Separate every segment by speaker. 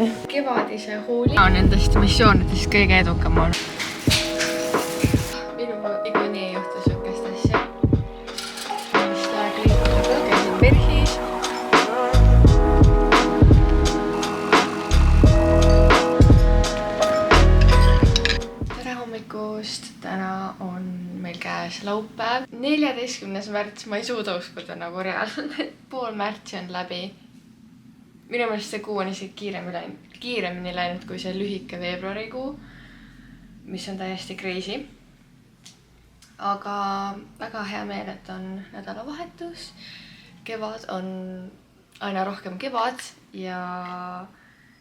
Speaker 1: on. Kevadise hooli on nendest missioonidest kõige edukam on. Minuga niikuinii ei juhtu sihukest asja. Vist aeg liikuda, käisin Verhis. Tere hommikust! Täna on meil käes laupäev. 14. märts, ma ei suuda uskuda nagu reaalselt. Pool märtsi on läbi. Minu meelest see kuu on isegi kiiremini läinud kui see lühike veebruarikuu, mis on täiesti crazy. Aga väga hea meel, et on nädalavahetus. Kevad on aina rohkem kevad ja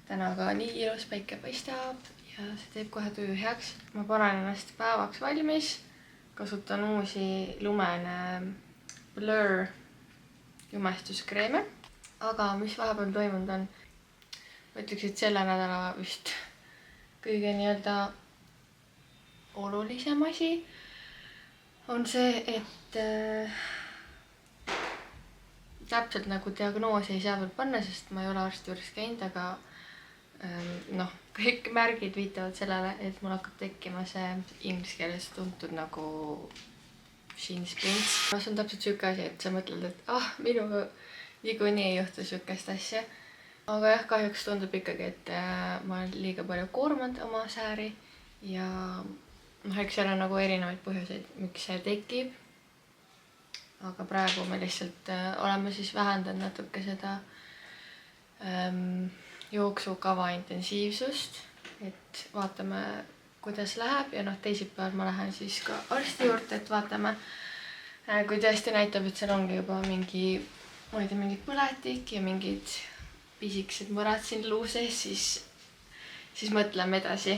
Speaker 1: täna ka nii ilus päike paistab ja see teeb kohe tuju heaks. Ma panen ennast päevaks valmis, kasutan uusi lumene Blur jumestuskreeme. Aga mis vahepeal toimunud on, ma ütleks, et selle nädala vist kõige olulisem asi on see, et täpselt nagu diagnoosi ei saa veel panna, sest ma ei ole arsti juures käinud, aga kõik märgid viitavad sellele, et mul hakkab tekkima see inglise keeles tuntud nagu shin splints. See on täpselt siuke asi, et sa mõtled, et minuga niikuinii ei juhtu sihukest asja. Aga jah, kahjuks tundub ikkagi, et ma olen liiga palju koormanud oma sääri ja eks seal on nagu erinevaid põhjuseid, miks see tekib. Aga praegu me lihtsalt oleme siis vähendanud natuke seda jooksukava intensiivsust, et vaatame, kuidas läheb ja teisipäeval ma lähen siis ka arsti juurde, et vaatame, kui tõesti näitab, et seal ongi juba mingid põletik ja mingid pisikesed mõrad siin luu sees, siis mõtleme edasi.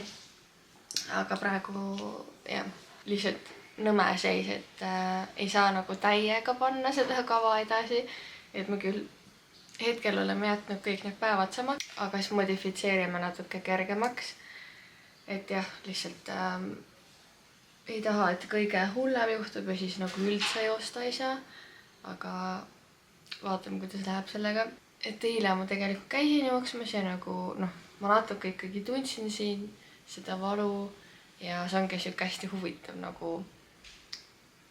Speaker 1: Aga praegu lihtsalt nõme seis, et ei saa nagu täiega panna seda kava edasi, et me küll hetkel oleme jätnud kõik need päevad samaks, aga siis modifitseerime natuke kergemaks. Et jah, lihtsalt ei taha, et kõige hullem juhtub ja siis nagu üldse joosta ei saa, aga vaatame, kuidas läheb sellega. Et eile ma tegelikult käisin jooksmas ja nagu ma natuke ikkagi tundsin siin seda valu ja see ongi siuke hästi huvitav nagu.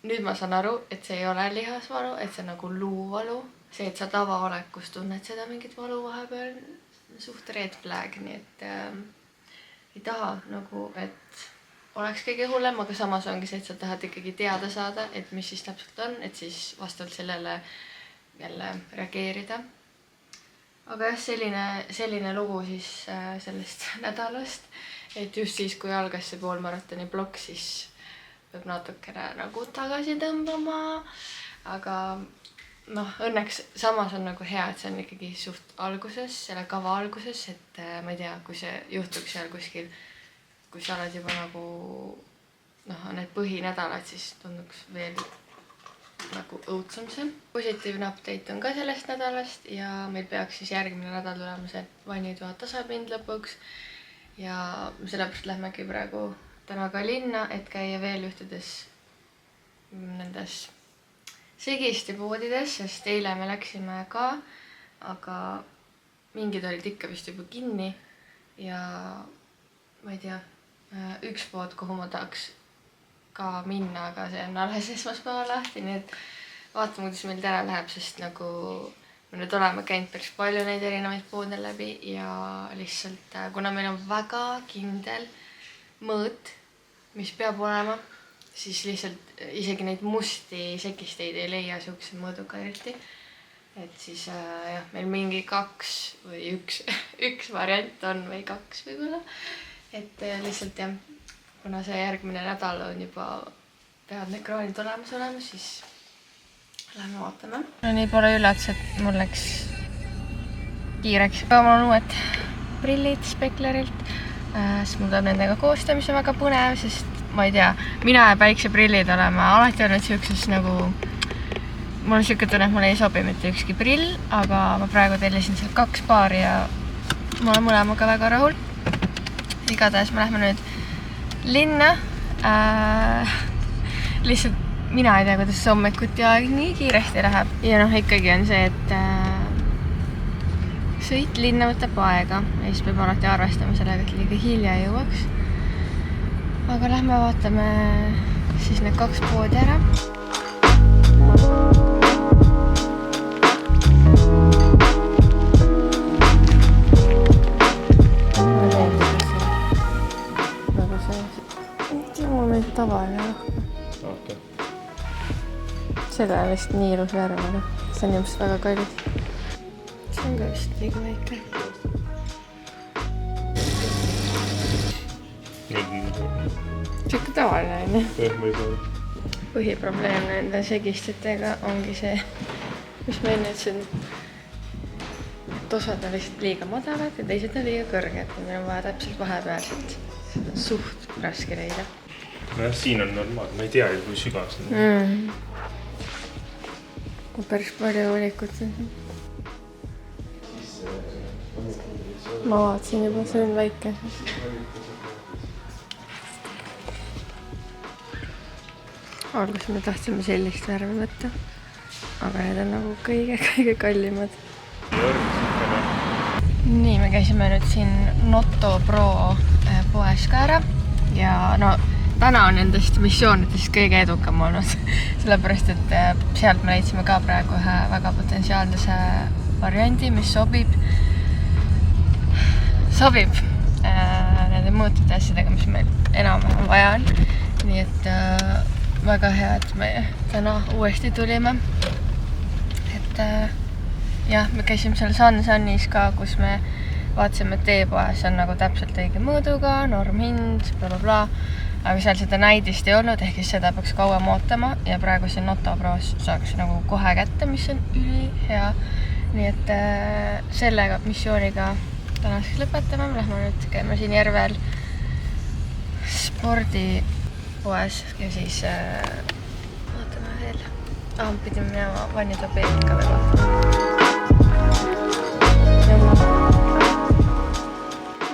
Speaker 1: Nüüd ma saan aru, et see ei ole lihasvalu, et see on nagu luuvalu. See, et sa tavaolekus tunned seda mingit valu vahepeal, suht red flag, nii et ei taha nagu, et oleks kõige hullem, aga samas ongi see, et sa tahad ikkagi teada saada, et mis siis täpselt on, et siis vastavalt sellele jälle reageerida. Aga jah, selline lugu siis sellest nädalast, et just siis, kui algas see poolmaratoni blokk, siis peab natukene nagu tagasi tõmbama, aga õnneks samas on nagu hea, et see on ikkagi suht alguses, selle kava alguses, et ma ei tea, kui see juhtuks seal kuskil, kui sa oled juba nagu need põhinädalad, siis tunduks veel nagu õudsam see. Positiivne update on ka sellest nädalast ja meil peaks siis järgmine nädal tulema see vannitoa tasapind lõpuks ja sellepärast lähmegi praegu täna ka linna, et käia veel ühtedes nendes segiste poodides, sest eile me läksime ka, aga mingid olid ikka vist juba kinni ja ma ei tea, üks pood, kuhu ma tahaks ka minna, aga see on alles esmaspäeva lahti, nii et vaatame, kuidas meil täna läheb, sest nagu me nüüd oleme käinud päris palju neid erinevaid poode läbi ja lihtsalt, kuna meil on väga kindel mõõt, mis peab olema, siis lihtsalt isegi neid musti sekisteid ei leia sihukese mõõduga eriti. Et siis meil mingi 2 või 1 variant on või 2 võib-olla. Et lihtsalt jah, kuna see järgmine nädal on juba peavad need kraanid olemas olema, siis lähme vaatame. No nii pole üllatus, et mul läks kiireks. Mul on uued prillid Speklerilt, siis mul tuleb nendega koostamisi väga põnev, sest ma ei tea, mina ja päikseprillid oleme alati olnud siukses nagu, mul on siuke tunne, et mulle ei sobi mitte ükski prill, aga ma praegu tellisin seal 2 paari ja ma olen mõlemaga väga rahul. Igatahes me lähme nüüd linna. Lihtsalt mina ei tea, kuidas hommikuti aeg nii kiiresti läheb. Ja ikkagi on see, et sõit linna võtab aega ja siis peab alati arvestama sellega, et liiga hilja jõuaks. Aga lähme vaatame siis need 2 poodi ära. Tavaline rohkem. Selle on vist nii ilus värv, aga see on ilmselt väga kallis. See on ka vist liiga väike. Siuke tavaline on ju. Põhiprobleem nende segistitega ongi see, mis ma enne ütlesin, et osad on lihtsalt liiga madalad ja teised on liiga kõrged. Meil on vaja täpselt vahepealselt. Seda on suht raske leida.
Speaker 2: Nojah, siin on normaal, ma ei tea ju, kui sügav see on.
Speaker 1: Päris palju valikut. Ma vaatasin juba, see on väike. Alguses me tahtsime sellist värvi võtta, aga need on nagu kõige kallimad. Nii, me käisime nüüd siin Notto Pro poes ka ära ja no täna on nendest missioonidest kõige edukam olnud, sellepärast et sealt me leidsime ka praegu ühe väga potentsiaalse variandi, mis sobib nende mõõtude asjadega, mis meil enam-vähem vaja on. Nii et väga hea, et me täna uuesti tulime. Et jah, me käisime seal Sunnis ka, kus me vaatasime, et teepoes on nagu täpselt õige mõõduga, normhind, blablabla. Aga seal seda näidist ei olnud, ehk siis seda peaks kauem ootama ja praegu siin Notto Pros saaks nagu kohe kätte, mis on ülihea. Nii et sellega missiooniga tänaseks lõpetame. Me lähme nüüd käime siin Järvel spordipoes ja siis vaatame veel. Pidime minema vannitobeed ka veel vaatama.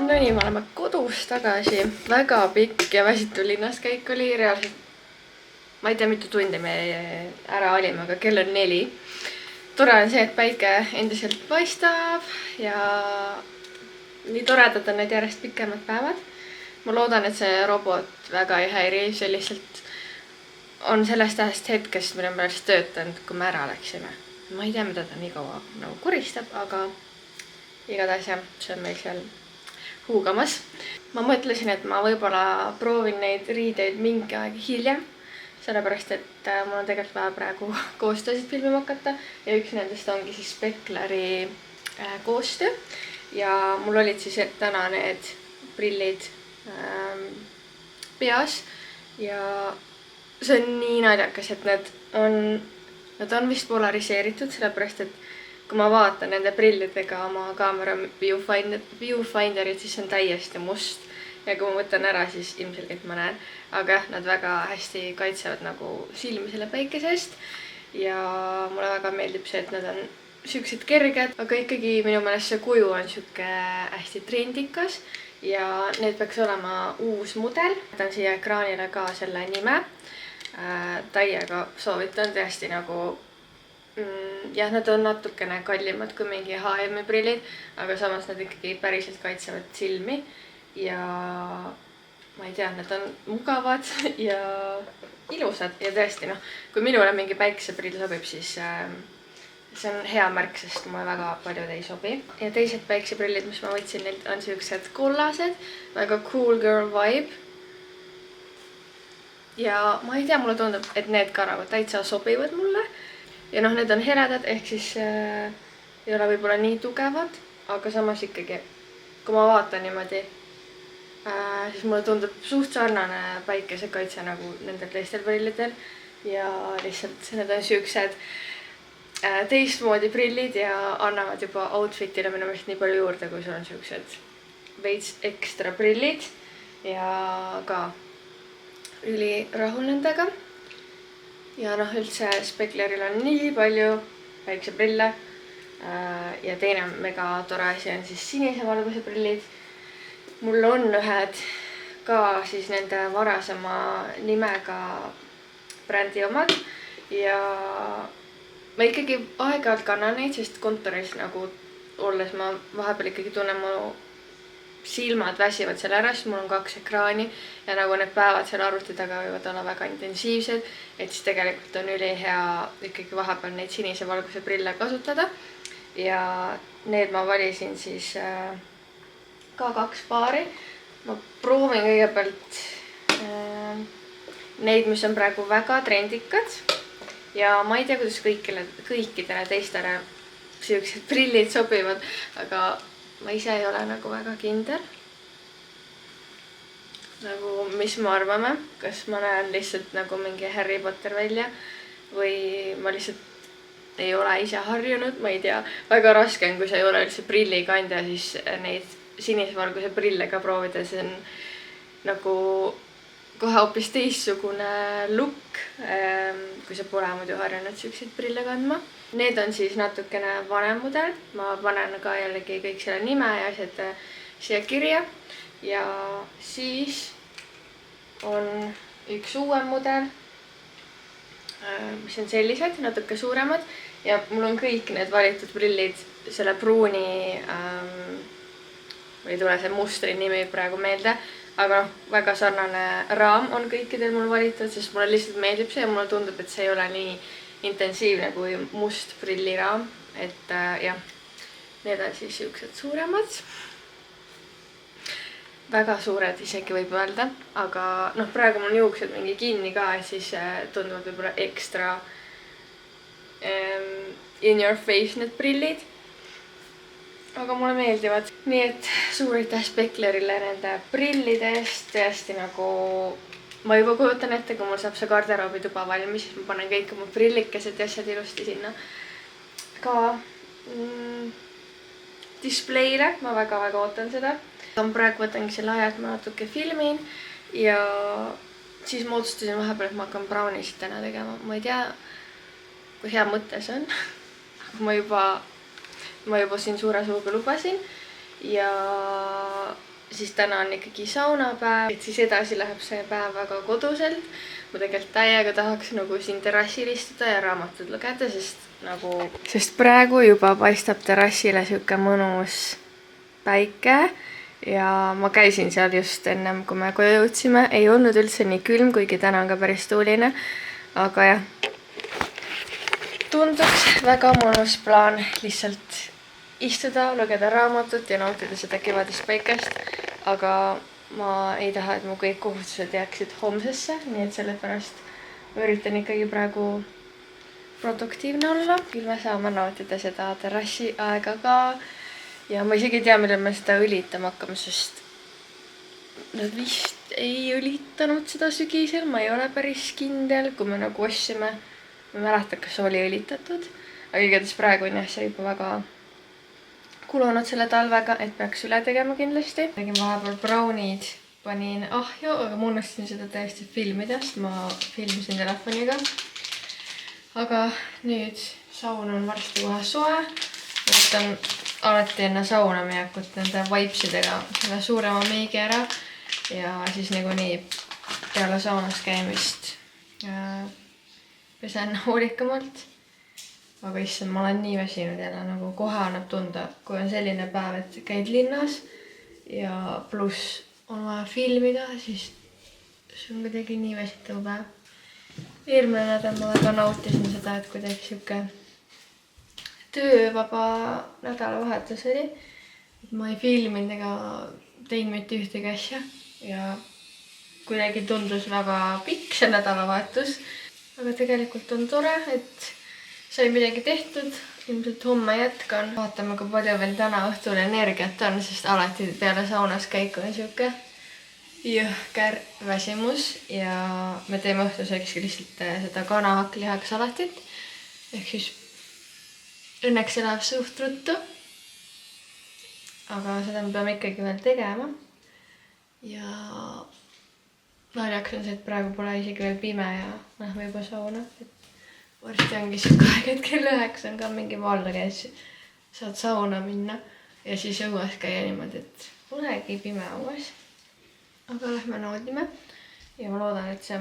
Speaker 1: No nii, me oleme kodus tagasi. Väga pikk ja väsitu linnaskäik oli reaalselt. Ma ei tea, mitu tundi me ära olime, aga kell on 4. Tore on see, et päike endiselt paistab ja nii toredad on need järjest pikemad päevad. Ma loodan, et see robot väga ei häiri. See lihtsalt on sellest ajast hetkest, mille me pärast töötanud, kui me ära läksime. Ma ei tea, mida ta nii kaua nagu koristab, aga igatahes jah, see on meil seal huugamas. Ma mõtlesin, et ma võib-olla proovin neid riideid mingi aeg hiljem, sellepärast et mul on tegelikult vaja praegu koostöösid filmima hakata ja üks nendest ongi siis Spekleri koostöö ja mul olid siis täna need prillid peas ja see on nii naljakas, et nad on vist polariseeritud, sellepärast et kui ma vaatan nende prillidega oma kaamera viewfinderit, siis on täiesti must ja kui ma võtan ära, siis ilmselgelt ma näen, aga jah, nad väga hästi kaitsevad nagu silmi selle päikese eest ja mulle väga meeldib see, et nad on siuksed kerged, aga ikkagi minu meelest see kuju on siuke hästi trendikas ja need peaks olema uus mudel. Võtan siia ekraanile ka selle nime. Täiega soovitan tõesti nagu jah, nad on natukene kallimad kui mingi H&M prillid, aga samas nad ikkagi päriselt kaitsevad silmi ja ma ei tea, nad on mugavad ja ilusad ja tõesti kui minule mingi päikeseprill sobib, siis see on hea märk, sest mulle väga paljud ei sobi. Ja teised päikeseprillid, mis ma võtsin neilt, on siuksed kollased, väga cool girl vibe. Ja ma ei tea, mulle tundub, et need ka nagu täitsa sobivad mulle. Ja need on heledad, ehk siis ei ole võib-olla nii tugevad, aga samas ikkagi, kui ma vaatan niimoodi, siis mulle tundub suht sarnane päikesekaitse nagu nendel teistel prillidel ja lihtsalt need on siuksed teistmoodi prillid ja annavad juba outfitile minu meelest nii palju juurde, kui sul on siuksed veits ekstra prillid ja ka ülirahul nendega. Ja üldse Spekleril on nii palju päikeseprille ja teine mega tore asi on siis sinise valguse prillid. Mul on ühed ka siis nende varasema nimega brändi omad ja ma ikkagi aeg-ajalt kannan neid, sest kontoris nagu olles ma vahepeal ikkagi tunnen, mu silmad väsivad seal ära, sest mul on 2 ekraani ja nagu need päevad seal arvuti taga võivad olla väga intensiivsed, et siis tegelikult on ülihea ikkagi vahepeal neid sinise valguse prille kasutada. Ja need ma valisin siis ka 2 paari. Ma proovin kõigepealt neid, mis on praegu väga trendikad ja ma ei tea, kuidas kõikidele teistele sellised prillid sobivad, aga ma ise ei ole nagu väga kindel. Nagu, mis me arvame, kas ma näen lihtsalt nagu mingi Harry Potter välja või ma lihtsalt ei ole ise harjunud, ma ei tea. Väga raske on, kui sa ei ole üldse prillikandja, siis neid sinisvalguse prille ka proovida. See on nagu kohe hoopis teistsugune look, kui sa pole muidu harjunud selliseid prille kandma. Need on siis natukene vanem mudel. Ma panen ka jällegi kõik selle nime ja asjad siia kirja. Ja siis on üks uuem mudel, mis on sellised, natuke suuremad. Ja mul on kõik need valitud prillid selle pruuni, ei tule see mustri nimi praegu meelde, aga väga sarnane raam on kõikidel mul valitud, sest mulle lihtsalt meeldib see ja mulle tundub, et see ei ole nii intensiivne kui must prilliraam. Et jah, need on siis siuksed suuremad. Väga suured isegi võib öelda, aga praegu mul juuksed mingi kinni ka, siis tunduvad võib-olla ekstra in your face need prillid. Aga mulle meeldivad. Nii et suur aitäh Specklerile nende prillide eest. Tõesti nagu ma juba kujutan ette, kui mul saab see garderoobituba valmis, siis ma panen kõik oma prillikesed ja asjad ilusti sinna ka displeile. Ma väga-väga ootan seda. Ma praegu võtangi selle aja, et ma natuke filmin ja siis ma otsustasin vahepeal, et ma hakkan brownisid täna tegema. Ma ei tea, kui hea mõte see on. Ma juba siin suure suuga lubasin ja siis täna on ikkagi saunapäev, et siis edasi läheb see päev väga koduselt. Ma tegelikult täiega tahaks nagu siin terrassil istuda ja raamatud lugeda, sest praegu juba paistab terrassile siuke mõnus päike ja ma käisin seal just ennem, kui me koju jõudsime. Ei olnud üldse nii külm, kuigi täna on ka päris tuuline, aga jah, tunduks väga mõnus plaan lihtsalt istuda, lugeda raamatut ja nautida seda kevadist päikest, aga ma ei taha, et mu kõik kohustused jääksid homsesse, nii et sellepärast ma üritan ikkagi praegu produktiivne olla. Küll me saame nautida seda terrassi aega ka ja ma isegi ei tea, millal me seda õlitama hakkame, sest nad vist ei õlitanud seda sügisel. Ma ei ole päris kindel, kui me nagu ostsime. Ma ei mäleta, kas oli õlitatud, aga igatahes praegu on jah, see juba väga kulunud selle talvega, et peaks üle tegema kindlasti. Tegin vahepeal brownid, panin ahju, aga ma unustasin seda täiesti filmida, sest ma filmisin telefoniga. Aga nüüd saun on varsti kohe soe. Võtan alati enne sauna minekut nende vaipsidega selle suurema meigi ära ja siis niikuinii peale saunas käimist pesen hoolikamalt. Aga issand, ma olen nii väsinud jälle, nagu kohe annab tunda, kui on selline päev, et käid linnas ja pluss on vaja filmida, siis see on kuidagi nii väsitav päev. Eelmine nädal ma väga nautisin seda, et kuidagi siuke töövaba nädalavahetus oli. Ma ei filminud ega teinud mitte ühtegi asja ja kuidagi tundus väga pikk see nädalavahetus. Aga tegelikult on tore, et sai midagi tehtud, ilmselt homme jätkan. Vaatame, kui palju veel täna õhtul energiat on, sest alati peale saunas käiku on siuke jõhker väsimus ja me teeme õhtusööks lihtsalt seda kanahakklihaga salatit. Ehk siis õnneks see läheb suht ruttu. Aga seda me peame ikkagi veel tegema. Ja naljaks on see, et praegu pole isegi veel pime ja lähme juba sauna. Varsti ongi siuke aeg, et kell 9 on ka mingi valgees. Saad sauna minna ja siis õues käia niimoodi, et polegi pime õues. Aga lähme naudime ja ma loodan, et see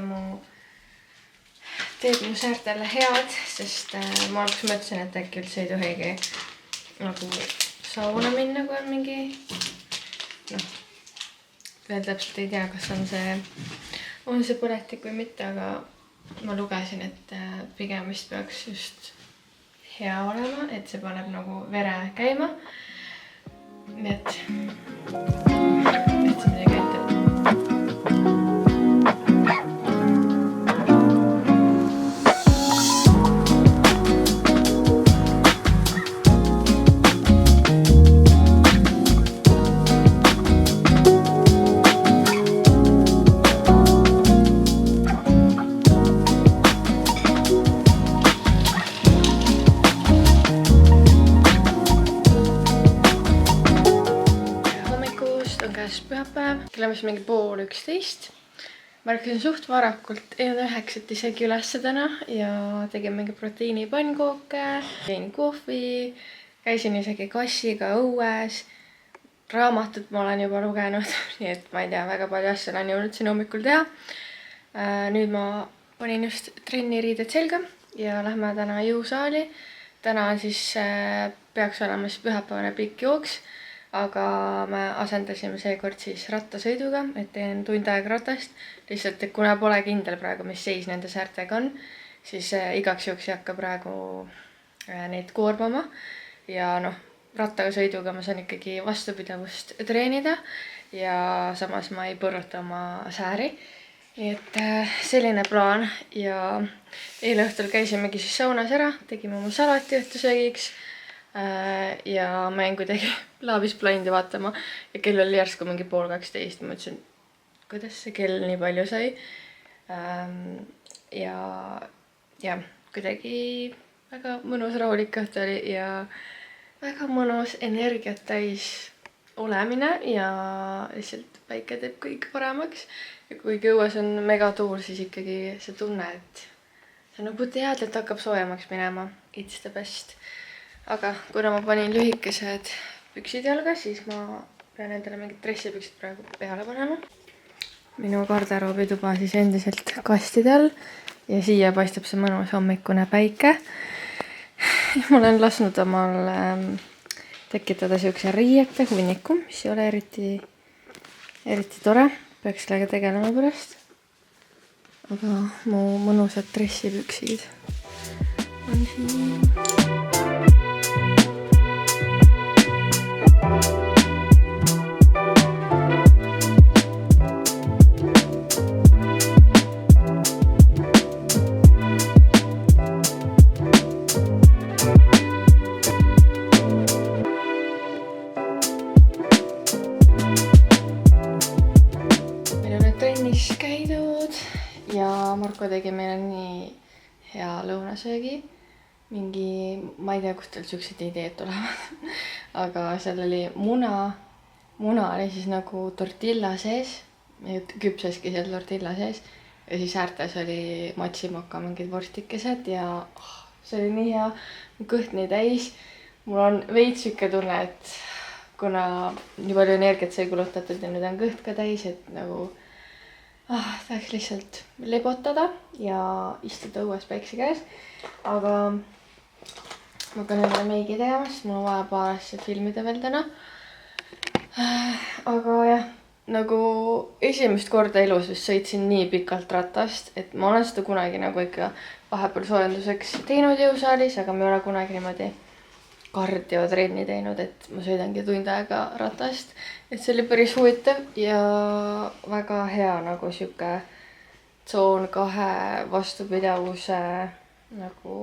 Speaker 1: teeb mu säärtele head, sest ma alguses mõtlesin, et äkki üldse ei tohigi nagu sauna minna, kui on mingi, noh, veel täpselt ei tea, kas on see põletik või mitte, aga ma lugesin, et pigem vist peaks just hea olema, et see paneb nagu vere käima. Nii et see midagi ette. Pühapäev, kell on mingi 10:30. Ma ärkasin suht varakult, ei olnud 9 isegi ülesse täna ja tegin mingi proteiinipannnkooke, jõin kohvi, käisin isegi kassiga õues. Raamatut ma olen juba lugenud, nii et ma ei tea, väga palju asju olen jõudnud siin hommikul teha. Nüüd ma panin just trenniriided selga ja lähme täna jõusaali. Täna on siis peaks olema siis pühapäevane pikk jooks. Aga me asendasime seekord siis rattasõiduga, et teen tund aega ratast. Lihtsalt, et kuna pole kindel praegu, mis seis nende säärtega on, siis igaks juhuks ei hakka praegu neid koormama. Ja noh, rattaga sõiduga ma saan ikkagi vastupidavust treenida ja samas ma ei põruta oma sääri. Nii et selline plaan ja eile õhtul käisimegi siis saunas ära, tegime oma salati õhtusöögiks. Ja ma jäin kuidagi laabis blindi vaatama ja kell oli järsku mingi 11:30. Ma mõtlesin, kuidas see kell nii palju sai. Ja kuidagi väga mõnus rahulik õhtu oli ja väga mõnus energiat täis olemine ja lihtsalt päike teeb kõik paremaks. Ja kuigi õues on megatuul, siis ikkagi see tunne, et sa nagu tead, et hakkab soojemaks minema. It's the best. Aga kuna ma panin lühikesed püksid jalga, siis ma pean endale mingid dressipüksid praegu peale panema. Minu garderoobituba siis endiselt kastide all ja siia paistab see mõnus hommikune päike. Ma olen lasknud omal tekitada siukse riiete hunniku, mis ei ole eriti tore. Peaks sellega tegelema pärast. Aga mu mõnusad dressipüksid on siin. Marko tegi meile nii hea lõunasöögi. Ma ei tea, kust tal siuksed ideed tulevad. Aga seal oli muna oli siis nagu tortilla sees. Küpseski seal tortilla sees. Ja siis äärtes oli matsimoka mingid vorstikesed ja see oli nii hea. Kõht nii täis. Mul on veits siuke tunne, et kuna nii palju energiat sai kulutatud ja nüüd on kõht ka täis, et nagu tahaks lihtsalt lebotada ja istuda õues päikse käes. Aga ma pean endale meigi tegema, sest mul on vaja paar asja filmida veel täna. Aga jah, nagu esimest korda elus vist sõitsin nii pikalt ratast, et ma olen seda kunagi nagu ikka vahepeal soojenduseks teinud jõusaalis, aga ma ei ole kunagi niimoodi kardiotrenni teinud, et ma sõidangi tund aega ratast. Et see oli päris huvitav ja väga hea nagu siuke tsoon 2 vastupidavuse nagu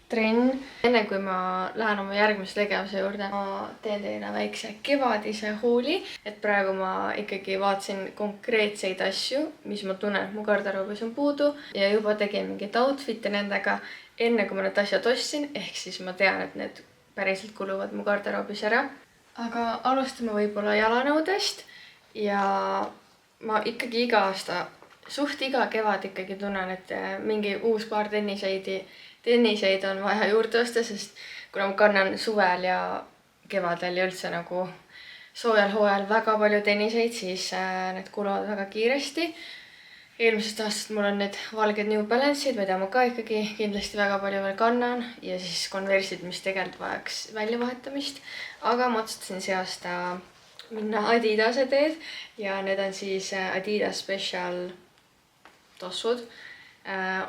Speaker 1: trenn. Enne kui ma lähen oma järgmise tegevuse juurde, ma teen teile väikse kevadise hooli. Et praegu ma ikkagi vaatasin konkreetseid asju, mis ma tunnen, et mu garderoobis on puudu. Ja juba tegin mingit outfit'e nendega enne kui ma need asjad ostsin. Ehk siis ma tean, et need päriselt kuluvad mu garderoobis ära. Aga alustame võib-olla jalanõudest. Ja ma ikkagi iga aasta, suht iga kevad ikkagi tunnen, et mingi uus paar tenniseid on vaja juurde osta, sest kuna ma kannan suvel ja kevadel ja üldse nagu soojal hooajal väga palju tenniseid, siis need kuluvad väga kiiresti. eelmisest aastast mul on need valged New Balance'id, mida ma ka ikkagi kindlasti väga palju veel kannan ja siis Converse'id, mis tegelikult vajaks väljavahetamist. Aga ma otsustasin see aasta minna Adidase teed ja need on siis Adidas Special tossud.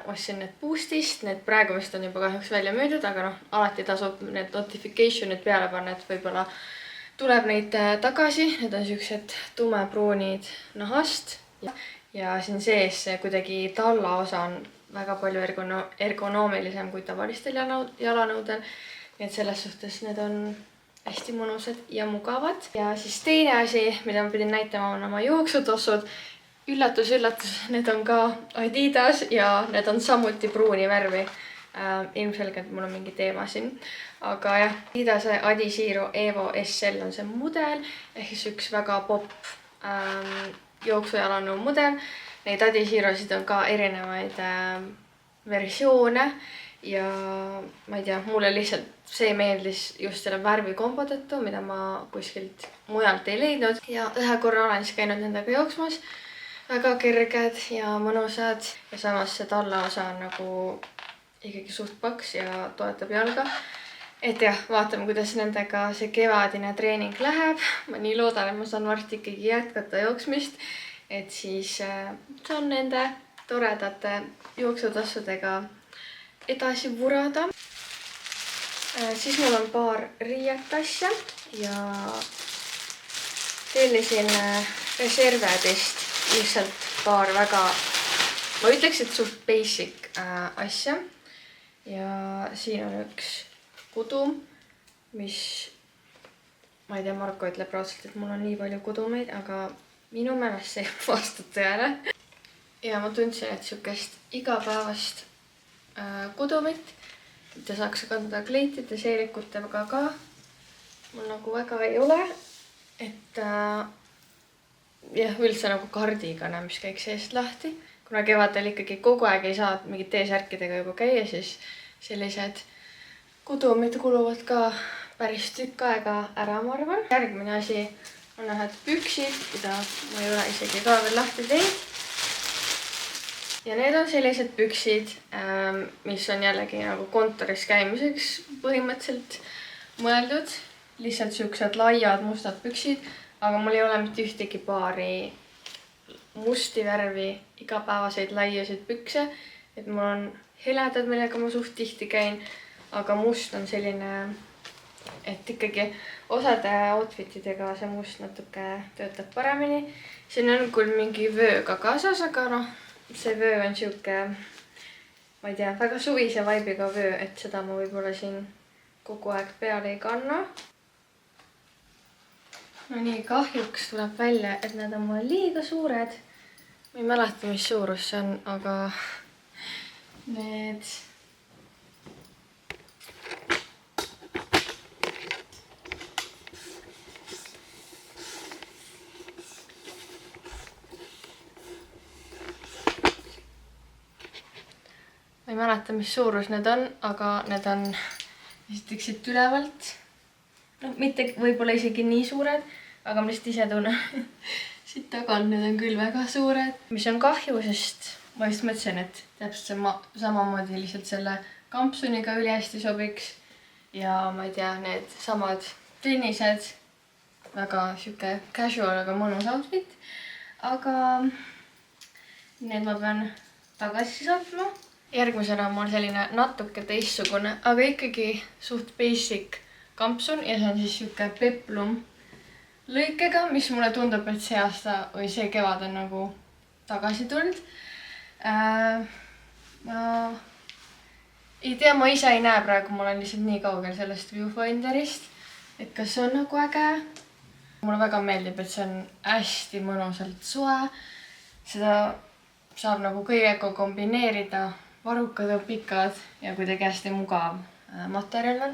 Speaker 1: Ostsin need Boostist, need praegu vist on juba kahjuks välja müüdud, aga noh, alati tasub need notification'id peale panna, et võib-olla tuleb neid tagasi. Need on siuksed tumepruunid nahast ja siin sees see kuidagi tallaosa on väga palju ergonoomilisem kui tavalistel jalanõudel. Nii et selles suhtes need on hästi mõnusad ja mugavad. Ja siis teine asi, mida ma pidin näitama, on oma jooksutossud. Üllatus, üllatus, need on ka Adidas ja need on samuti pruuni värvi. Ilmselgelt mul on mingi teema siin. Aga jah, Adidase Adizero Evo SL on see mudel ehk siis üks väga popp jooksujalanõu mudel. Neid Adizerosid on ka erinevaid versioone ja ma ei tea, mulle lihtsalt see meeldis just selle värvikombo tõttu, mida ma kuskilt mujalt ei leidnud. Ja ühe korra olen siis käinud nendega jooksmas. Väga kerged ja mõnusad ja samas see tallaosa on nagu ikkagi suht paks ja toetab jalga. Et jah, vaatame, kuidas nendega see kevadine treening läheb. Ma nii loodan, et ma saan varsti ikkagi jätkata jooksmist, et siis saan nende toredate jooksutossudega edasi vurada. Siis mul on paar riiet asja ja tellisin Reservedist lihtsalt paar väga, ma ütleks, et suht basic asja. Ja siin on üks kudum, mis, ma ei tea, Marko ütleb raudselt, et mul on nii palju kudumeid, aga minu meelest see vastab tõele. Ja ma tundsin, et siukest igapäevast kudumit, mida saaks kanda kleitide, seelikutega ka, mul nagu väga ei ole. Et jah, üldse nagu kardigana, mis käiks eest lahti. Kuna kevadel ikkagi kogu aeg ei saa mingit T-särkidega juba käia, siis sellised kudumid kuluvad ka päris tükk aega ära, ma arvan. Järgmine asi on ühed püksid, mida ma ei ole isegi ka veel lahti teinud. Ja need on sellised püksid, mis on jällegi nagu kontoris käimiseks põhimõtteliselt mõeldud. Lihtsalt siuksed laiad mustad püksid, aga mul ei ole mitte ühtegi paari musti värvi igapäevaseid laiasid pükse. Et mul on heledad, millega ma suht tihti käin. Aga must on selline, et ikkagi osade outfitidega see must natuke töötab paremini. Siin on küll mingi vööga kaasas, aga noh, see vöö on siuke, ma ei tea, väga suvise vaibiga vöö, et seda ma võib-olla siin kogu aeg peale ei kanna. No nii, kahjuks tuleb välja, et need on mul liiga suured. Ma ei mäleta, mis suurus see on, aga need ma ei mäleta, mis suurus need on, aga need on esiteks siit ülevalt. No, mitte võib-olla isegi nii suured, aga ma lihtsalt ise tunnen siit tagant need on küll väga suured. Mis on kahju, sest ma just mõtlesin, et täpselt samamoodi lihtsalt selle kampsuniga ülihästi sobiks. Ja ma ei tea, need samad tennised, väga siuke casual, aga mõnus outfit. Aga need ma pean tagasi saatma. Järgmisena on mul selline natuke teistsugune, aga ikkagi suht basic kampsun ja see on siis siuke peplum lõikega, mis mulle tundub, et see aasta või see kevad on nagu tagasi tulnud. Ma ei tea, ma ise ei näe praegu, ma olen lihtsalt nii kaugel sellest viewfinderist, et kas see on nagu äge. Mulle väga meeldib, et see on hästi mõnusalt soe. Seda saab nagu kõigega kombineerida. Varukad on pikad ja kuidagi hästi mugav materjal on.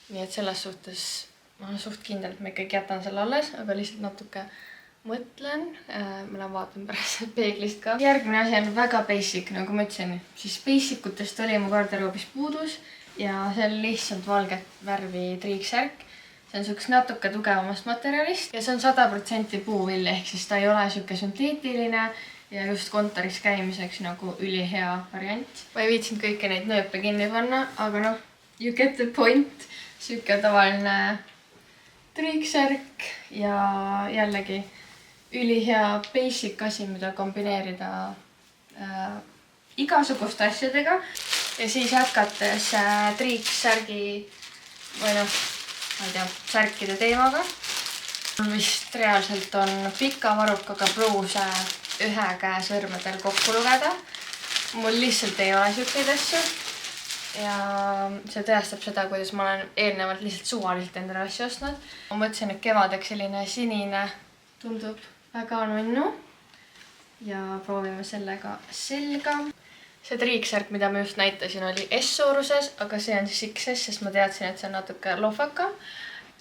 Speaker 1: Nii et selles suhtes ma olen suht kindel, et ma ikkagi jätan selle alles, aga lihtsalt natuke mõtlen. Ma vaatan pärast peeglist ka. Järgmine asi on väga basic, nagu ma ütlesin. Siis basicutest oli mu garderoobis puudus ja see on lihtsalt valget värvi triiksärk. See on siukest natuke tugevamast materjalist ja see on 100% puuvill, ehk siis ta ei ole siuke sünteetiline ja just kontoris käimiseks nagu ülihea variant. ma ei viitsinud kõiki neid nööpe kinni panna, aga noh, you get the point. Siuke tavaline triiksärk ja jällegi ülihea basic asi, mida kombineerida igasuguste asjadega. Ja siis jätkates triiksärgi või noh, ma ei tea, särkide teemaga. Vist reaalselt on pika varukaga pluuse ühe käe sõrmedel kokku lugeda. Mul lihtsalt ei ole siukeid asju. Ja see tõestab seda, kuidas ma olen eelnevalt lihtsalt suvaliselt endale asju ostnud. Ma mõtlesin, et kevadeks selline sinine tundub väga nunnu. Ja proovime sellega selga. See triiksärk, mida ma just näitasin, oli S-suuruses, aga see on siis XS, sest ma teadsin, et see on natuke lohvaka.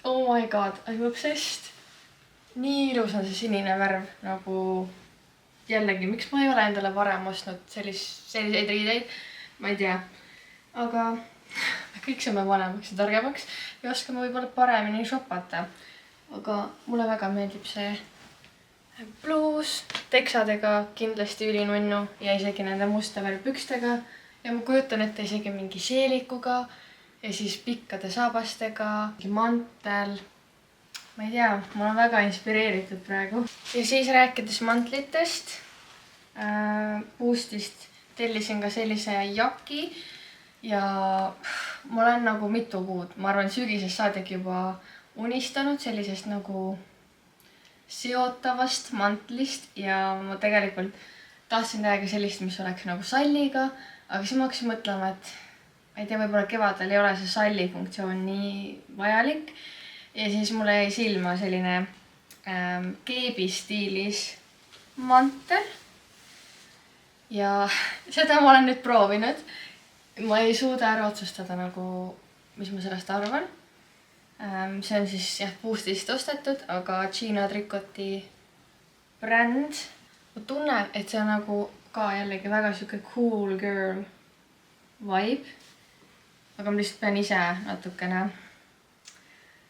Speaker 1: Oh my god, I'm obsessed. Nii ilus on see sinine värv, nagu jällegi, miks ma ei ole endale varem ostnud selliseid riideid, ma ei tea. Aga kõik saame vanemaks ja targemaks ja oskame võib-olla paremini shopata. Aga mulle väga meeldib see pluus, teksadega kindlasti ülinunnu ja isegi nende musta värvpükstega. Ja ma kujutan ette isegi mingi seelikuga ja siis pikkade saabastega, mantel. Ma ei tea, ma olen väga inspireeritud praegu. Ja siis rääkides mantlitest, Boostist tellisin ka sellise jaki. Ja ma olen nagu mitu kuud, ma arvan sügisest saadik juba unistanud sellisest nagu seotavast mantlist ja ma tegelikult tahtsin täiega sellist, mis oleks nagu salliga, aga siis ma hakkasin mõtlema, et ma ei tea, võib-olla kevadel ei ole see salli funktsioon nii vajalik ja siis mulle jäi silma selline keebi stiilis mantel ja seda ma olen nüüd proovinud. Ma ei suuda ära otsustada nagu, mis ma sellest arvan. See on siis jah, Boostist ostetud, aga Gina Tricoti bränd. Ma tunnen, et see on nagu ka jällegi väga siuke cool girl vibe. Aga ma lihtsalt pean ise natukene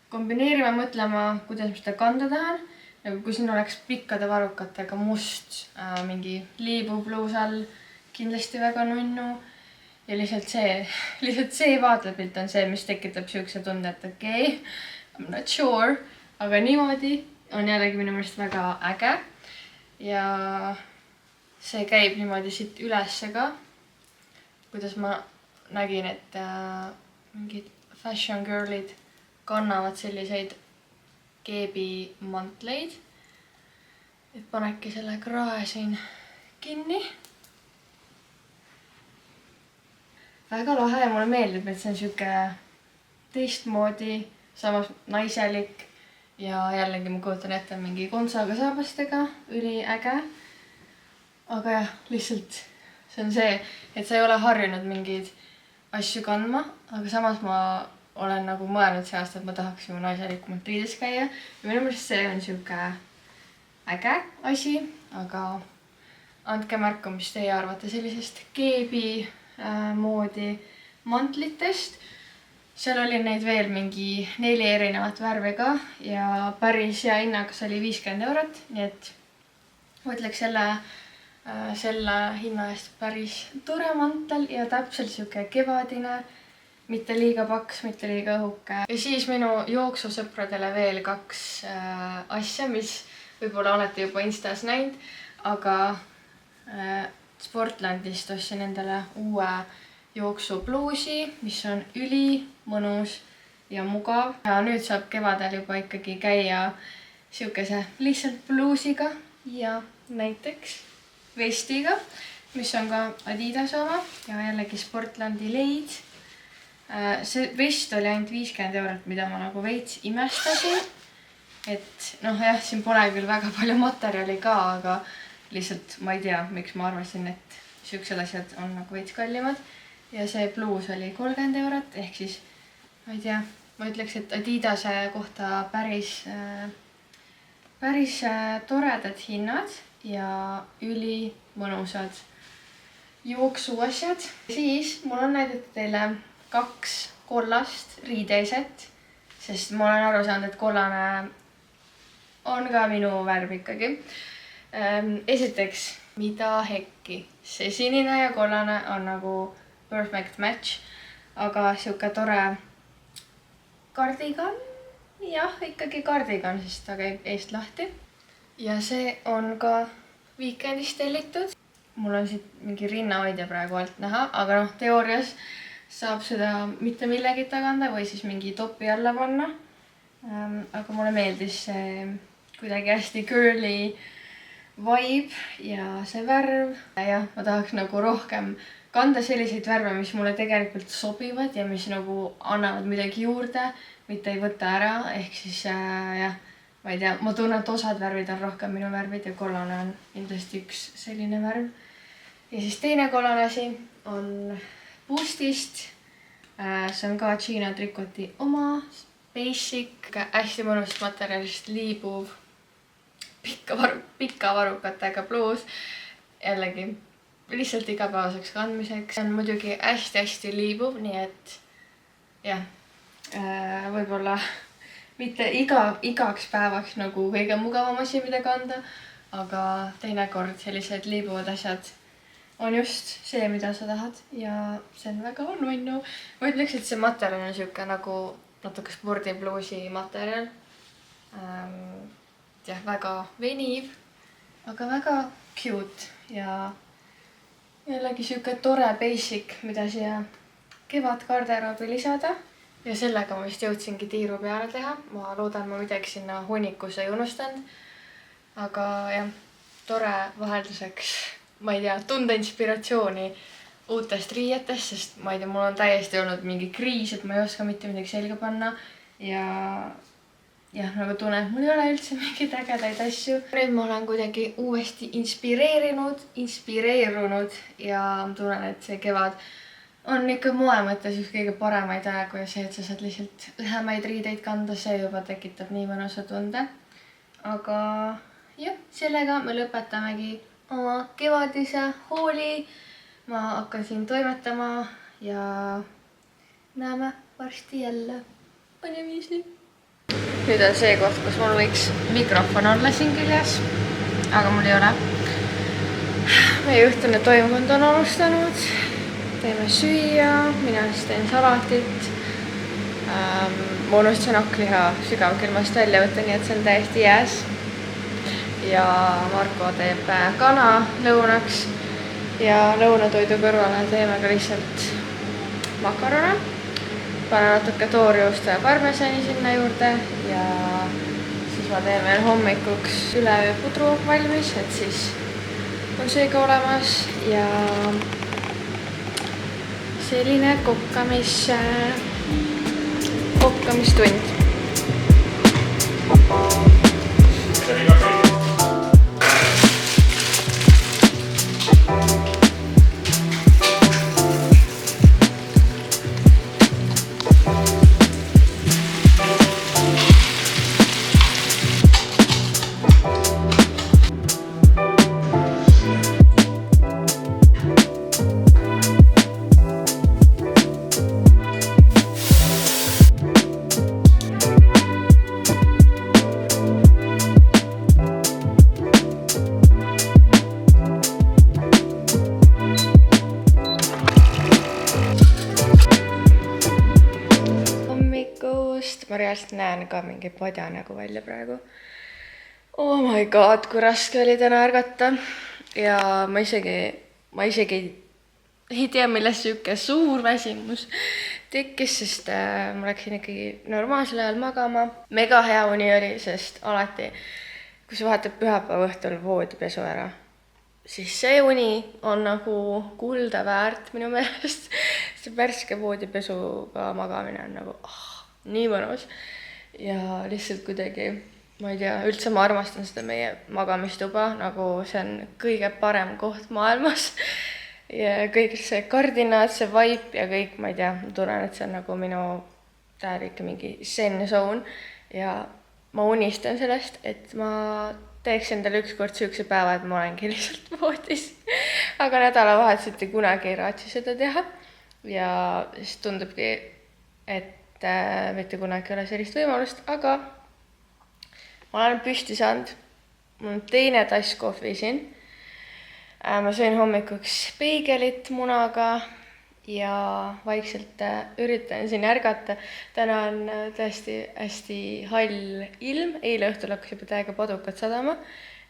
Speaker 1: kombineerima, mõtlema, kuidas ma seda kanda tahan. Nagu kui siin oleks pikkade varukatega must mingi liibubluus all, kindlasti väga nunnu. Ja lihtsalt see vaatepilt on see, mis tekitab siukse tunde, et okei, I'm not sure, aga niimoodi on jällegi minu meelest väga äge. Ja see käib niimoodi siit ülesse ka, kuidas ma nägin, et mingid fashion girl'id kannavad selliseid keebi mantleid. Et panebki selle krae siin kinni. Väga lahe ja mulle meeldib, et see on siuke teistmoodi, samas naiselik ja jällegi ma kujutan ette mingi kontsaga saabastega, üli äge. Aga jah, lihtsalt see on see, et sa ei ole harjunud mingeid asju kandma, aga samas ma olen nagu mõelnud see aasta, et ma tahaks ju naiselikumalt riides käia ja minu meelest see on siuke äge asi, aga andke märku, mis teie arvate sellisest keebi moodi mantlitest. Seal oli neid veel mingi 4 erinevat värvi ka ja päris hea hinnaga oli 50 €, nii et ma ütleks selle hinna eest päris tore mantel ja täpselt siuke kevadine, mitte liiga paks, mitte liiga õhuke. Ja siis minu jooksusõpradele veel 2 asja, mis võib-olla olete juba Instas näinud, aga Sportlandist ostsin endale uue jooksupluusi, mis on üli mõnus ja mugav. Ja nüüd saab kevadel juba ikkagi käia siukese lihtsalt bluusiga ja näiteks vestiga, mis on ka Adidas oma ja jällegi Sportlandi leid. See vest oli ainult 50 €, mida ma nagu veits imestasin. Et noh jah, siin pole küll väga palju materjali ka, aga lihtsalt ma ei tea, miks ma arvasin, et siuksed asjad on nagu veits kallimad. Ja see bluus oli 30 € ehk siis ma ei tea, ma ütleks, et Adidase kohta päris toredad hinnad ja üli mõnusad jooksuasjad. Siis mul on näidata teile 2 kollast riideeset, sest ma olen aru saanud, et kollane on ka minu värv ikkagi. Esiteks mida hekki. See sinine ja kollane on nagu perfect match, aga sihuke tore kardigan. Jah, ikkagi kardigan, sest ta käib eest lahti. Ja see on ka Weekendis tellitud. Mul on siit mingi rinnahoidja praegu alt näha, aga teoorias saab seda mitte millegita kanda või siis mingi topi alla panna. Aga mulle meeldis see kuidagi hästi girly vibe ja see värv. Ja ma tahaks nagu rohkem kanda selliseid värve, mis mulle tegelikult sobivad ja mis nagu annavad midagi juurde, mitte ei võta ära. Ehk siis jah, ma ei tea, ma tunnen, et osad värvid on rohkem minu värvid ja kollane on kindlasti üks selline värv. Ja siis teine kollane asi on Boostist. See on ka Gina Tricoti oma basic, hästi mõnust materjalist liibuv pika varukatega bluus. Jällegi lihtsalt igapäevaseks kandmiseks. See on muidugi hästi liibuv, nii et jah, võib-olla mitte igaks päevaks nagu kõige mugavam asi, mida kanda, aga teinekord sellised liibuvad asjad on just see, mida sa tahad ja see on väga nunnu. Ma ütleks, et see materjal on siuke nagu natuke spordibluusi materjal. Jah, väga veniv, aga väga cute ja jällegi siuke tore basic, mida siia kevadgarderoobi lisada. Ja sellega ma vist jõudsingi tiiru peale teha. Ma loodan, ma midagi sinna hunnikusse ei unustanud. Aga jah, tore vahelduseks, ma ei tea, tunda inspiratsiooni uutest riietest, sest ma ei tea, mul on täiesti olnud mingi kriis, et ma ei oska mitte midagi selga panna. Ja jah, nagu tunnen, et mul ei ole üldse mingeid ägedaid asju. Nüüd ma olen kuidagi uuesti inspireerunud ja tunnen, et see kevad on ikka moe mõttes üks kõige paremaid aegu ja see, et sa saad lihtsalt lühemaid riideid kanda, see juba tekitab nii mõnusa tunde. Aga jah, sellega me lõpetamegi oma kevadise hooli. Ma hakkan siin toimetama ja näeme varsti jälle. Paneviisi. Nüüd on see koht, kus mul võiks mikrofon olla siin küljes, aga mul ei ole. Meie õhtune toimkond on alustanud. Teeme süüa, mina siis teen salatit. Ma unustasin hakkliha sügavkülmast välja võtta, nii et see on täiesti jääs. Ja Marko teeb kana lõunaks ja lõunatoidu kõrvale teeme ka lihtsalt makarone. Panen natuke toorjuustu ja parmesani sinna juurde ja siis ma teen veel hommikuks üleööpudru valmis, et siis on see ka olemas ja selline kokkamistund. Ma reaalselt näen ka mingi padja nägu välja praegu. Oh my god, kui raske oli täna ärgata. Ja ma isegi ei tea, millest siuke suur väsimus tekkis, sest ma läksin ikkagi normaalsel ajal magama. Mega hea uni oli, sest alati, kui sa vahetad pühapäeva õhtul voodipesu ära, siis see uni on nagu kulda väärt minu meelest. See värske voodipesuga magamine on nagu nii mõnus ja lihtsalt kuidagi, ma ei tea, üldse ma armastan seda meie magamistuba, nagu see on kõige parem koht maailmas ja kõik see kardinad, see vibe ja kõik, ma ei tea, ma tunnen, et see on nagu minu täielik mingi zen zone ja ma unistan sellest, et ma teeks endale ükskord sihukese päeva, et ma olengi lihtsalt voodis, aga nädalavahetuseti kunagi ei raatsi seda teha ja siis tundubki, et mitte kunagi ei ole sellist võimalust, aga ma olen püsti saanud. Mul on teine tass kohvi siin. Ma sõin hommikuks peegelit munaga ja vaikselt üritan siin ärgata. Täna on tõesti hästi hall ilm, eile õhtul hakkas juba täiega padukat sadama,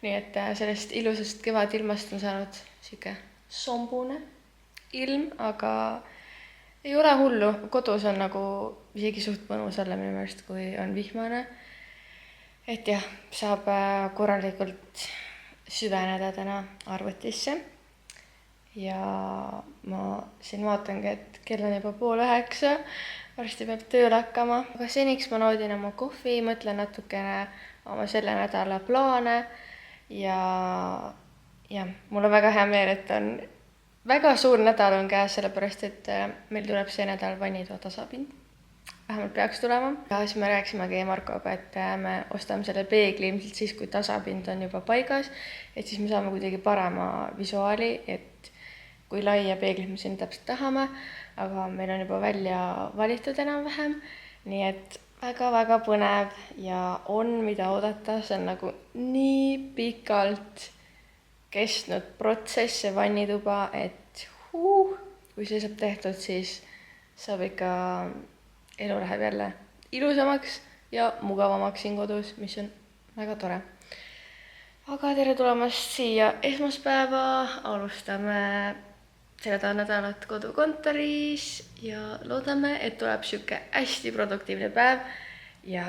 Speaker 1: nii et sellest ilusast kevadilmast on saanud siuke sombune ilm, aga ei ole hullu. Kodus on nagu isegi suht mõnus olla minu meelest, kui on vihmane. Et jah, saab korralikult süveneda täna arvutisse. Ja ma siin vaatangi, et kell on juba 8:30, varsti peab tööle hakkama. Aga seniks ma naudin oma kohvi, mõtlen natukene oma selle nädala plaane ja mul on väga hea meel, et on väga suur nädal on käes, sellepärast et meil tuleb see nädal vannitoa tasapind. Vähemalt peaks tulema. Ja siis me rääkisimegi Markoga, et me ostame selle peegli ilmselt siis, kui tasapind on juba paigas, et siis me saame kuidagi parema visuaali, et kui laia peeglit me siin täpselt tahame, aga meil on juba välja valitud enam-vähem, nii et väga-väga põnev ja on mida oodata. See on nagu nii pikalt kestnud protsess, see vannituba, et kui see saab tehtud, siis saab ikka, elu läheb jälle ilusamaks ja mugavamaks siin kodus, mis on väga tore. Aga tere tulemast siia esmaspäeva, alustame seda nädalat kodukontoris ja loodame, et tuleb siuke hästi produktiivne päev ja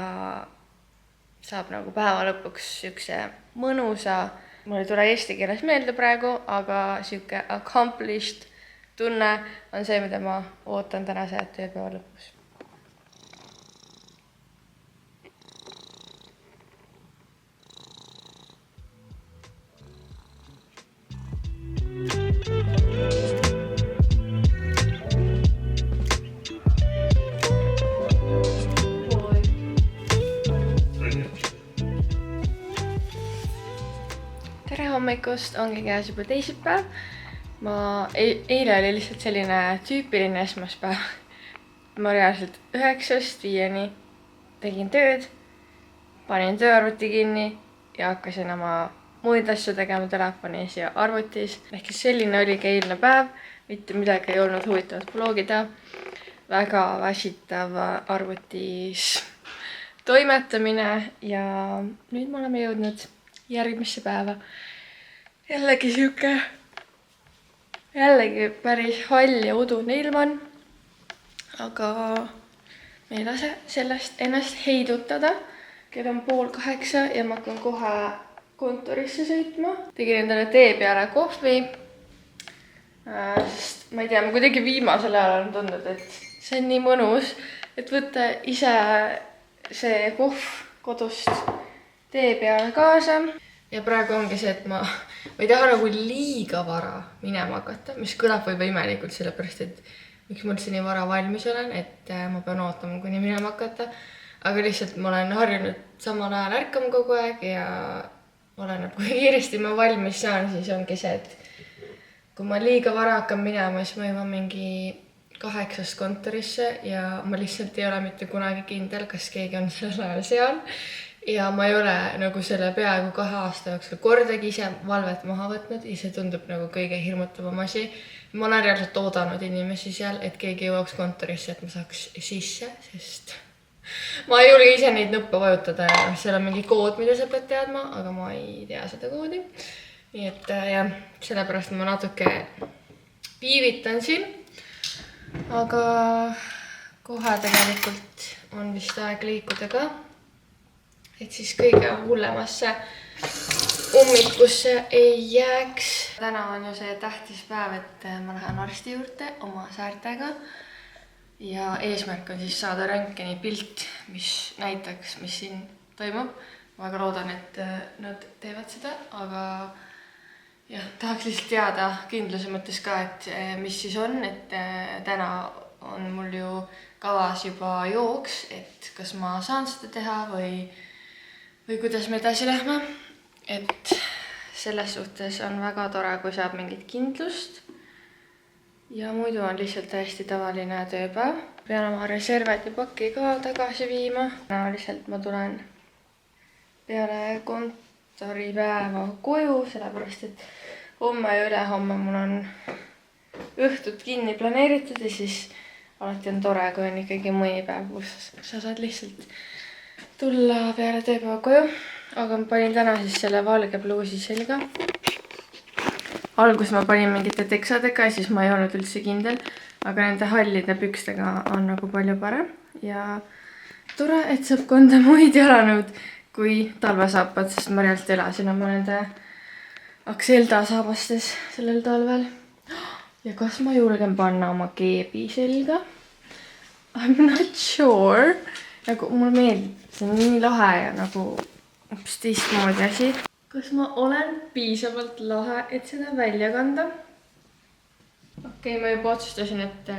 Speaker 1: saab nagu päeva lõpuks siukse mõnusa, mul ei tule eesti keeles meelde praegu, aga siuke accomplished tunne on see, mida ma ootan tänase tööpäeva lõpus. Tere hommikust, ongi käes juba teisipäev. Eile oli lihtsalt selline tüüpiline esmaspäev. Ma reaalselt 9-st 5-ni tegin tööd, panin tööarvuti kinni ja hakkasin oma muid asju tegema telefonis ja arvutis. Ehk selline oligi eilne päev, mitte midagi ei olnud huvitavat bloogida. Väga väsitav arvutis toimetamine ja nüüd me oleme jõudnud järgmisse päeva. Jällegi päris hall ja udune ilm on, aga me ei lase sellest ennast heidutada. Kell on 7:30 ja ma hakkan kohe kontorisse sõitma. Tegin endale tee peale kohvi, sest ma ei tea, ma kuidagi viimasel ajal on tundnud, et see on nii mõnus, et võtta ise see kohv kodust tee peale kaasa. Ja praegu ongi see, et ma ei taha nagu liiga vara minema hakata, mis kõlab võib imelikult sellepärast, et miks ma üldse nii vara valmis olen, et ma pean ootama, kuni minema hakata. Aga lihtsalt ma olen harjunud samal ajal ärkama kogu aeg ja oleneb, kui kiiresti ma valmis saan, siis ongi see, et kui ma liiga vara hakkan minema, siis ma jõuan mingi 8 kontorisse ja ma lihtsalt ei ole mitte kunagi kindel, kas keegi on sellel ajal seal. Ja ma ei ole nagu selle peaaegu 2 aasta jooksul kordagi ise valvet maha võtnud ja see tundub nagu kõige hirmutavam asi. Ma olen reaalselt oodanud inimesi seal, et keegi jõuaks kontorisse, et ma saaks sisse, sest ma ei julge ise neid nuppe vajutada ja seal on mingi kood, mida sa pead teadma, aga ma ei tea seda koodi. Nii et jah, sellepärast ma natuke viivitan siin, aga kohe tegelikult on vist aeg liikuda ka. Et siis kõige hullemasse ummikusse ei jääks. Täna on ju see tähtis päev, et ma lähen arsti juurde oma säärtega. Ja eesmärk on siis saada röntgeni pilt, mis näitaks, mis siin toimub. Ma väga loodan, et nad teevad seda, aga jah, tahaks lihtsalt teada kindluse mõttes ka, et mis siis on, et täna on mul ju kavas juba jooks, et kas ma saan seda teha või kuidas me edasi lähme, et selles suhtes on väga tore, kui saab mingit kindlust ja muidu on lihtsalt täiesti tavaline tööpäev. Pean oma reservetipaki ka tagasi viima. Lihtsalt ma tulen peale kontoripäeva koju, sellepärast et homme ja ülehomme mul on õhtud kinni planeeritud ja siis alati on tore, kui on ikkagi mõni päev, kus sa saad lihtsalt tulla peale tööpäeva koju. Aga ma panin täna siis selle valge bluusi selga. Alguses ma panin mingite teksadega ja siis ma ei olnud üldse kindel. Aga nende hallide pükstega on nagu palju parem. Ja tore, et saab kanda muid jalanõud kui talvesaapad, sest ma reaalselt elasin oma nende Axelda saabastes sellel talvel. Ja kas ma julgen panna oma keebi selga? I'm not sure. Nagu mulle meeldib, see on nii lahe ja nagu hoopis teistmoodi asi. Kas ma olen piisavalt lahe, et seda välja kanda? Okei, ma juba otsustasin, et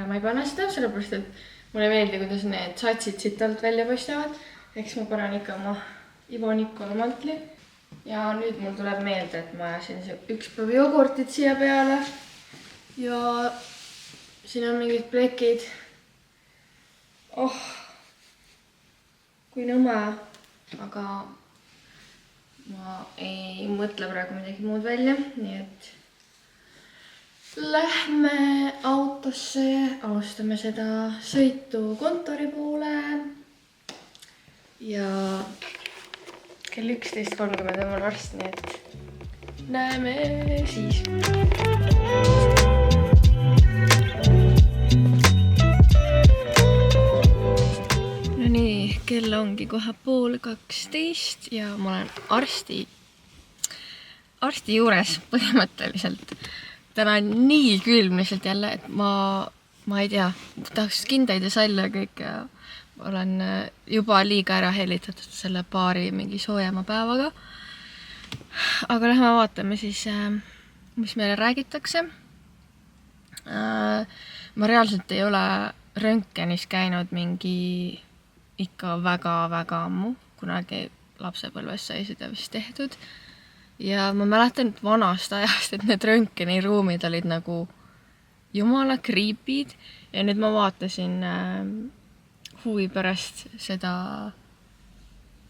Speaker 1: ma ei pane seda, sellepärast, et mulle meeldi, kuidas need satsid siit alt välja paistavad. Eks ma panen ikka oma Ivo Nikola mantli. Ja nüüd mul tuleb meelde, et ma ajasin üks päev jogurtit siia peale. Ja siin on mingid plekid. Oh, kui nõme. Aga ma ei mõtle praegu midagi muud välja, nii et lähme autosse, alustame seda sõitu kontori poole ja kell 11:30 on mul arst, nii et näeme siis. Kell ongi kohe 11:30 ja ma olen arsti juures põhimõtteliselt. Täna on nii külm lihtsalt jälle, et ma ei tea, tahaks kindaid ja salle kõik ja olen juba liiga ära helitatud selle paari mingi soojema päevaga. Aga lähme vaatame siis, mis meile räägitakse. Ma reaalselt ei ole röntgenis käinud mingi ikka väga ammu, kunagi lapsepõlves sai seda vist tehtud. Ja ma mäletan vanast ajast, et need röntgeniruumid olid nagu jumala creepy'd ja nüüd ma vaatasin huvi pärast seda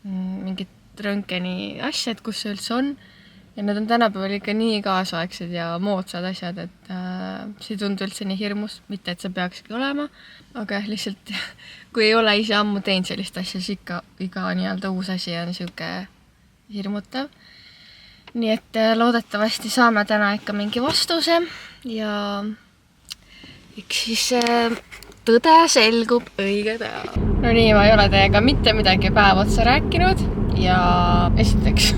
Speaker 1: mingit röntgeni asja, et kus see üldse on. Ja need on tänapäeval ikka nii kaasaegsed ja moodsad asjad, et see ei tundu üldse nii hirmus, mitte et see peakski olema. Aga lihtsalt, kui ei ole ise ammu teinud sellist asja, siis iga nii-öelda uus asi on siuke hirmutav. Nii et loodetavasti saame täna ikka mingi vastuse ja eks siis tõde selgub õige pea. No nii, ma ei ole teiega mitte midagi päev otsa rääkinud ja esiteks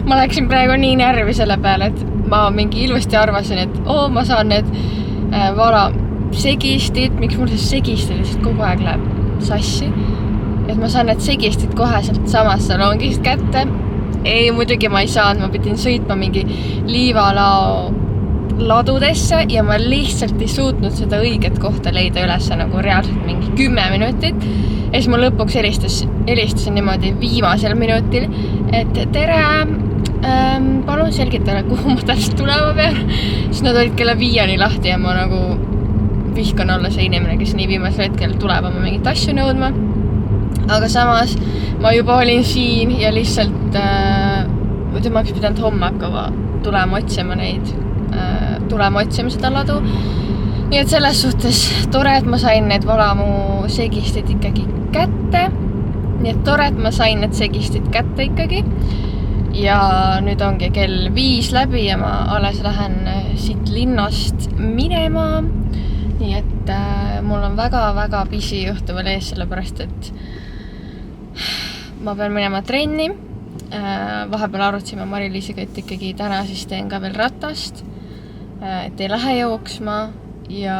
Speaker 1: ma läksin praegu nii närvi selle peale, et ma mingi ilusti arvasin, et ma saan need segistid, miks mul see segist lihtsalt kogu aeg läheb sassi, et ma saan need segistid kohe sealt samast salongist kätte. Ei, muidugi ma ei saanud, ma pidin sõitma mingi liivalao ladudesse ja ma lihtsalt ei suutnud seda õiget kohta leida üles nagu reaalselt mingi 10 minutit. Ja siis ma lõpuks helistasin niimoodi viimasel minutil, et tere, palun selgitada, kuhu ma täpselt tulema pean. Siis nad olid kella 5 lahti ja ma nagu vihkan olla see inimene, kes nii viimasel hetkel tuleb oma mingit asju nõudma. Aga samas ma juba olin siin ja lihtsalt ma oleks pidanud homme hakkama tulema otsima seda ladu. Nii et selles suhtes tore, et ma sain need valamu segistid ikkagi kätte. Nii et tore, et ma sain need segistid kätte ikkagi. Ja nüüd ongi kell 5 läbi ja ma alles lähen siit linnast minema. Nii et mul on väga pisi õhtu veel ees, sellepärast et ma pean minema trenni. Vahepeal arutasime Mari-Liisiga, et ikkagi täna siis teen ka veel ratast, et ei lähe jooksma ja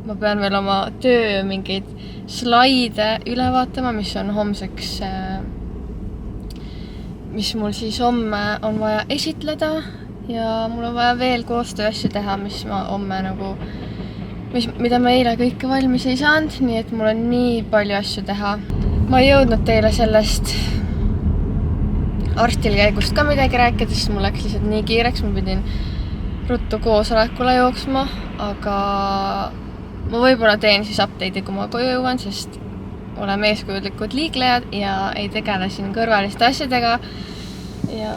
Speaker 1: ma pean veel oma töö mingeid slaide üle vaatama, mis on homseks, mis mul siis homme on vaja esitleda ja mul on vaja veel koostööasju teha, mis ma homme nagu, mida ma eile kõike valmis ei saanud, nii et mul on nii palju asju teha. Ma ei jõudnud teile sellest arstilkäigust ka midagi rääkida, sest mul läks lihtsalt nii kiireks, ma pidin ruttu koosolekule jooksma, aga ma võib-olla teen siis update'i, kui ma koju jõuan, sest oleme eeskujudlikud liiklejad ja ei tegele siin kõrvaliste asjadega ja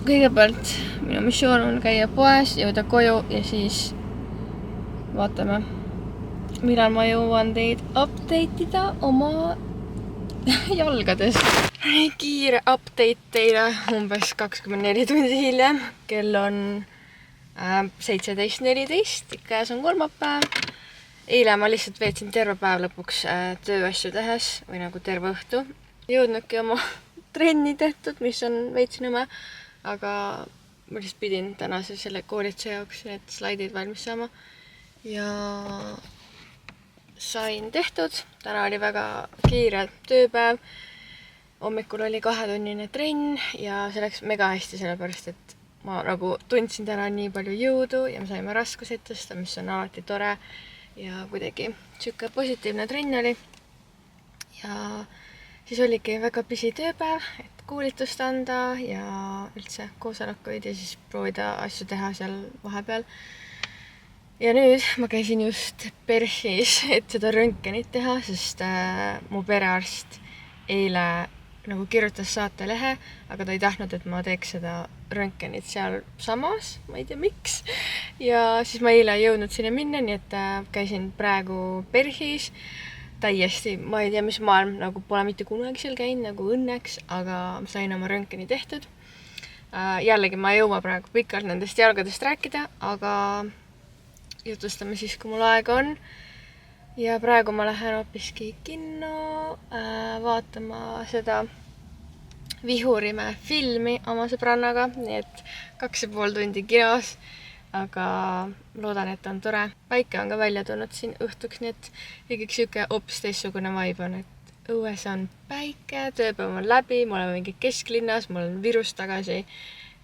Speaker 1: kõigepealt minu missioon on käia poes, jõuda koju ja siis vaatame, millal ma jõuan teid update ida oma jalgades. Kiire update teile umbes 24 tundi hiljem. Kell on 17:14, käes on kolmapäev. Eile ma lihtsalt veetsin terve päev lõpuks tööasju tehes või nagu terve õhtu. Jõudnudki oma trenni tehtud, mis on veits nõme, aga ma lihtsalt pidin tänase selle koolituse jaoks need slaidid valmis saama ja sain tehtud. Täna oli väga kiire tööpäev. Hommikul oli 2-tunnine trenn ja see läks mega hästi, sellepärast et ma nagu tundsin täna nii palju jõudu ja me saime raskuseid tõsta, mis on alati tore ja kuidagi siuke positiivne trenn oli. Ja siis oligi väga pisi tööpäev, et koolitust anda ja üldse koosolekuid ja siis proovida asju teha seal vahepeal. Ja nüüd ma käisin just PERH-is, et seda röntgenit teha, sest mu perearst eile nagu kirjutas saatelehe, aga ta ei tahtnud, et ma teeks seda röntgenit seal samas, ma ei tea miks. Ja siis ma eile ei jõudnud sinna minna, nii et käisin praegu PERH-is. Täiesti, ma ei tea, mis maailm, nagu pole mitte kunagi seal käinud, nagu õnneks, aga sain oma röntgeni tehtud. Jällegi ma ei jõua praegu pikalt nendest jalgadest rääkida, aga jutustame siis, kui mul aega on. Ja praegu ma lähen hoopiski kinno vaatama seda Vihurimäe filmi oma sõbrannaga, nii et 2,5 tundi kinos, aga loodan, et on tore. Päike on ka välja tulnud siin õhtuks, nii et ikkagi siuke hoopis teistsugune vibe on, et õues on päike, tööpäev on läbi, me oleme mingi kesklinnas, ma olen Virust tagasi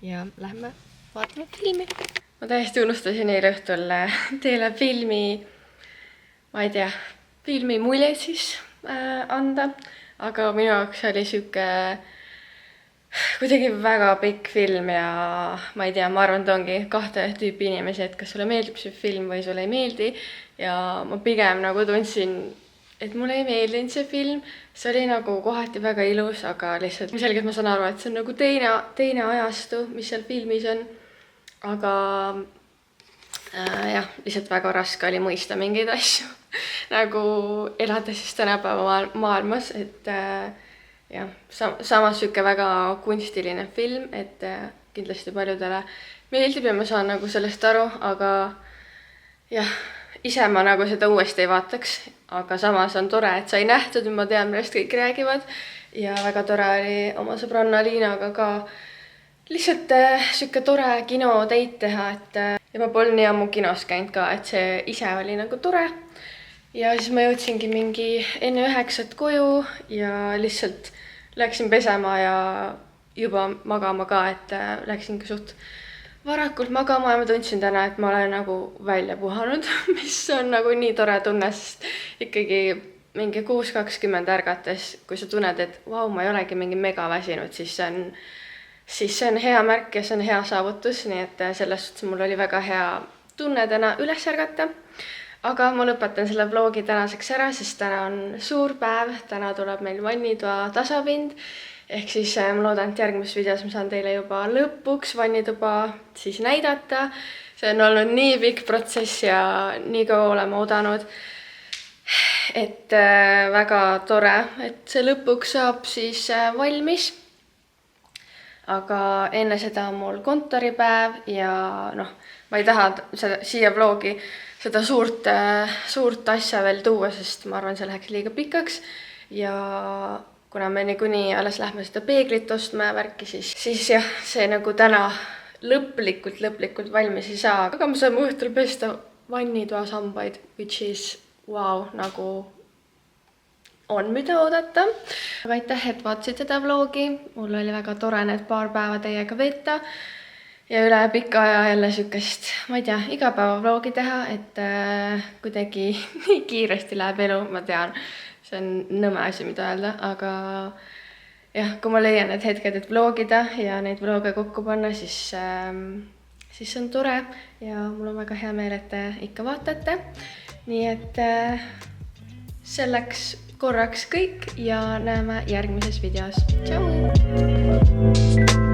Speaker 1: ja lähme vaatame filmi. Ma täiesti unustasin eile õhtul teile filmi, ma ei tea, filmi muljeid siis anda, aga minu jaoks oli siuke kuidagi väga pikk film ja ma ei tea, ma arvan, et ongi 2 tüüpi inimesi, et kas sulle meeldib see film või sulle ei meeldi ja ma pigem nagu tundsin, et mulle ei meeldinud see film. See oli nagu kohati väga ilus, aga lihtsalt selgelt ma saan aru, et see on nagu teine ajastu, mis seal filmis on. Aga jah, lihtsalt väga raske oli mõista mingeid asju nagu elada siis tänapäeva maailmas, et jah, samas siuke väga kunstiline film, et kindlasti paljudele meeldib ja ma saan nagu sellest aru, aga jah, ise ma nagu seda uuesti ei vaataks, aga samas on tore, et sai nähtud ja ma tean, millest kõik räägivad ja väga tore oli oma sõbranna Liinaga ka lihtsalt siuke tore kinodeit teha, et ja ma polnud nii ammu kinos käinud ka, et see ise oli nagu tore. Ja siis ma jõudsingi mingi enne 9 koju ja lihtsalt läksin pesema ja juba magama ka, et läksin ka suht varakult magama ja ma tundsin täna, et ma olen nagu välja puhanud, mis on nagu nii tore tunne, sest ikkagi mingi 6:20 ärgates, kui sa tunned, et vau, ma ei olegi mingi mega väsinud, siis see on hea märk ja see on hea saavutus, nii et selles suhtes mul oli väga hea tunne täna üles ärgata. Aga ma lõpetan selle vlogi tänaseks ära, sest täna on suur päev, täna tuleb meil vannitoa tasapind. Ehk siis ma loodan, et järgmises videos ma saan teile juba lõpuks vannituba siis näidata. See on olnud nii pikk protsess ja nii kaua oleme oodanud. Et väga tore, et see lõpuks saab siis valmis. Aga enne seda on mul kontoripäev ja noh, ma ei taha siia vlogi seda suurt asja veel tuua, sest ma arvan, see läheks liiga pikaks. Ja kuna me niikuinii alles lähme seda peeglit ostma ja värki, siis jah, see nagu täna lõplikult valmis ei saa. Aga me saame õhtul pesta vannitoa sambaid, which is wow, nagu on mida oodata. Aga aitäh, et vaatasid seda vlogi. Mul oli väga tore need paar päeva teiega veeta. Ja üle pika aja jälle siukest, ma ei tea, igapäeva vlogi teha, et kuidagi nii kiiresti läheb elu, ma tean. See on nõme asi, mida öelda, aga jah, kui ma leian need hetked, et vlogida ja neid vloge kokku panna, siis see on tore ja mul on väga hea meel, et te ikka vaatate. Nii et selleks korraks kõik ja näeme järgmises videos. Tšau!